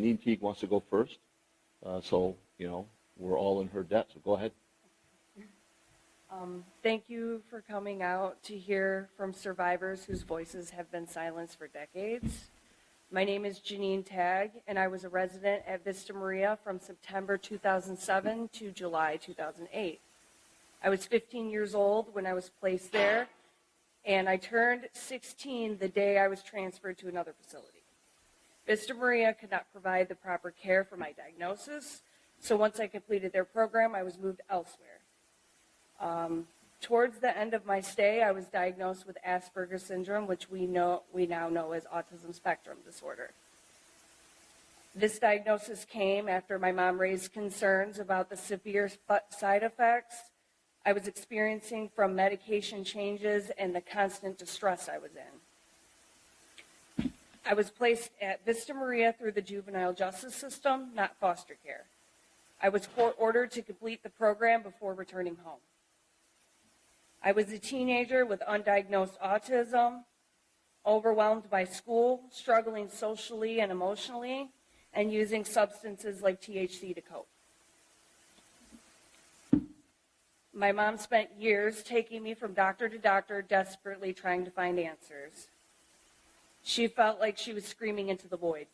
Janene Tague wants to go first. So, we're all in her debt, so go ahead. Thank you for coming out to hear from survivors whose voices have been silenced for decades. My name is Janene Tague, and I was a resident at Vista Maria from September 2007 to July 2008. I was 15 years old when I was placed there, and I turned 16 the day I was transferred to another facility. Vista Maria could not provide the proper care for my diagnosis, so once I completed their program, I was moved elsewhere. Towards the end of my stay, I was diagnosed with Asperger syndrome, which we now know as autism spectrum disorder. This diagnosis came after my mom raised concerns about the severe side effects I was experiencing from medication changes and the constant distress I was in. I was placed at Vista Maria through the juvenile justice system, not foster care. I was court-ordered to complete the program before returning home. I was a teenager with undiagnosed autism, overwhelmed by school, struggling socially and emotionally, and using substances like THC to cope. My mom spent years taking me from doctor to doctor, desperately trying to find answers. She felt like she was screaming into the void.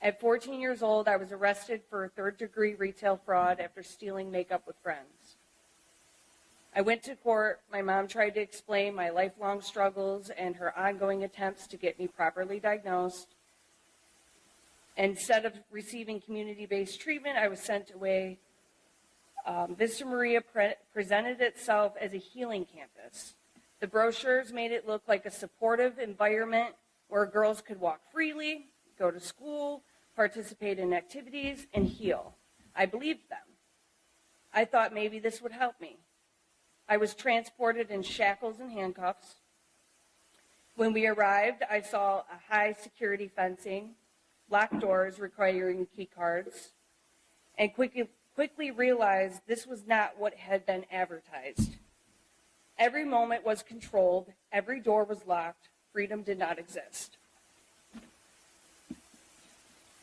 At 14 years old, I was arrested for third-degree retail fraud after stealing makeup with friends. I went to court. My mom tried to explain my lifelong struggles and her ongoing attempts to get me properly diagnosed. Instead of receiving community-based treatment, I was sent away. Vista Maria presented itself as a healing campus. The brochures made it look like a supportive environment where girls could walk freely, go to school, participate in activities, and heal. I believed them. I thought maybe this would help me. I was transported in shackles and handcuffs. When we arrived, I saw a high security fencing, locked doors requiring key cards, and quickly realized this was not what had been advertised. Every moment was controlled, every door was locked, freedom did not exist.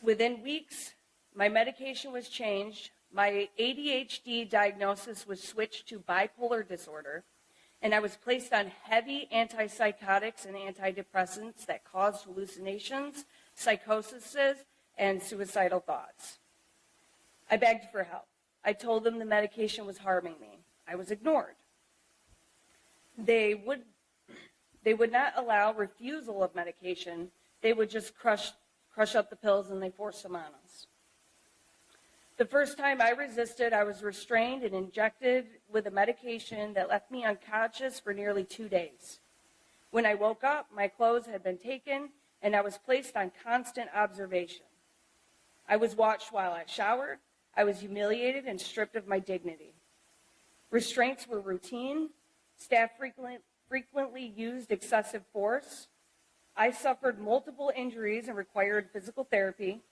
Within weeks, my medication was changed. My ADHD diagnosis was switched to bipolar disorder, and I was placed on heavy antipsychotics and antidepressants that caused hallucinations, psychoses, and suicidal thoughts. I begged for help. I told them the medication was harming me. I was ignored. They would not allow refusal of medication. They would just crush up the pills and they forced them on us. The first time I resisted, I was restrained and injected with a medication that left me unconscious for nearly 2 days. When I woke up, my clothes had been taken, and I was placed on constant observation. I was watched while I showered. I was humiliated and stripped of my dignity. Restraints were routine. Staff frequently used excessive force. I suffered multiple injuries and required physical therapy.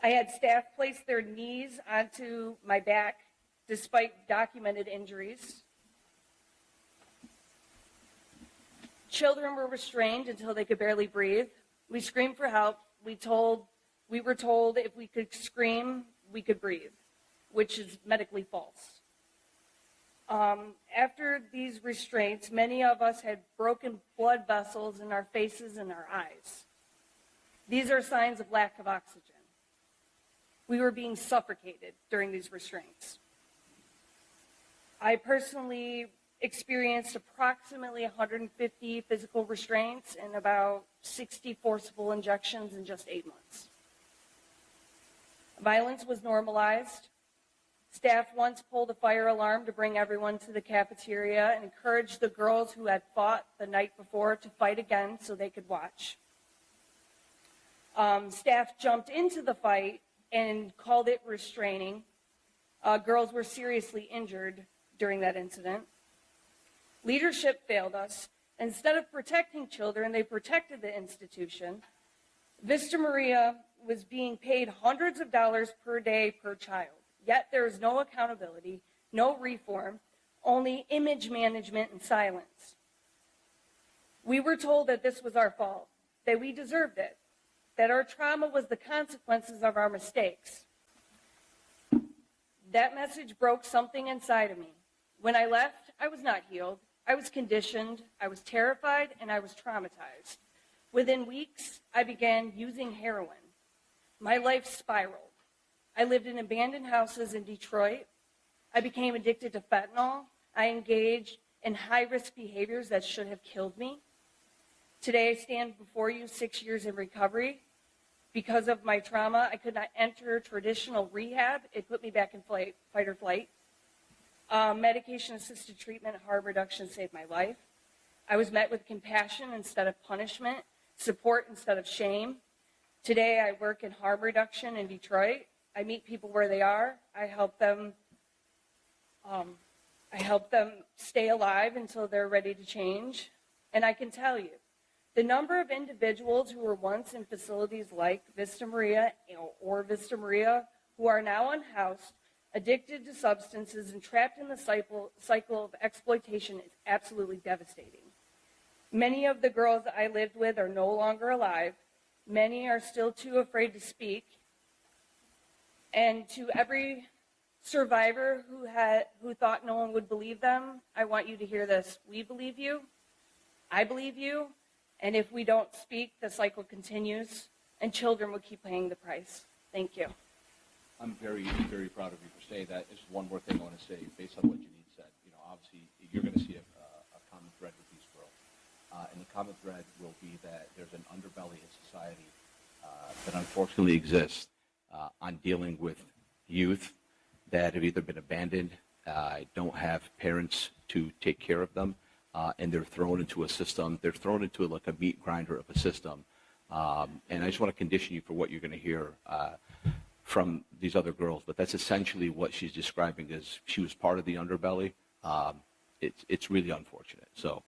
I had staff place their knees onto my back despite documented injuries. Children were restrained until they could barely breathe. We screamed for help. We were told if we could scream, we could breathe, which is medically false. After these restraints, many of us had broken blood vessels in our faces and our eyes. These are signs of lack of oxygen. We were being suffocated during these restraints. I personally experienced approximately 150 physical restraints and about 60 forcible injections in just 8 months. Violence was normalized. Staff once pulled a fire alarm to bring everyone to the cafeteria and encouraged the girls who had fought the night before to fight again so they could watch. Staff jumped into the fight and called it restraining. Girls were seriously injured during that incident. Leadership failed us. Instead of protecting children, they protected the institution. Vista Maria was being paid hundreds of dollars per day per child. Yet there is no accountability, no reform, only image management and silence. We were told that this was our fault, that we deserved it. that our trauma was the consequences of our mistakes. That message broke something inside of me. When I left, I was not healed. I was conditioned, I was terrified, and I was traumatized. Within weeks, I began using heroin. My life spiraled. I lived in abandoned houses in Detroit. I became addicted to fentanyl. I engaged in high-risk behaviors that should have killed me. Today, I stand before you 6 years in recovery. Because of my trauma, I could not enter traditional rehab. It put me back in fight or flight. Medication-assisted treatment, harm reduction saved my life. I was met with compassion instead of punishment, support instead of shame. Today, I work in harm reduction in Detroit. I meet people where they are. I help them stay alive until they're ready to change. And I can tell you, the number of individuals who were once in facilities like Vista Maria or Vista Maria who are now unhoused, addicted to substances, and trapped in the cycle of exploitation is absolutely devastating. Many of the girls I lived with are no longer alive. Many are still too afraid to speak. And to every survivor who thought no one would believe them, I want you to hear this. We believe you. I believe you. And if we don't speak, the cycle continues, and children will keep paying the price. Thank you. I'm very, very proud of you for saying that. There's one more thing I want to say based on what Janene said. Obviously, you're going to see a common thread with these girls. And the common thread will be that there's an underbelly in society that unfortunately exists on dealing with youth that have either been abandoned, don't have parents to take care of them, and they're thrown into a system. They're thrown into like a meat grinder of a system. And I just want to condition you for what you're going to hear from these other girls, but that's essentially what she's describing as she was part of the underbelly. It's really unfortunate. So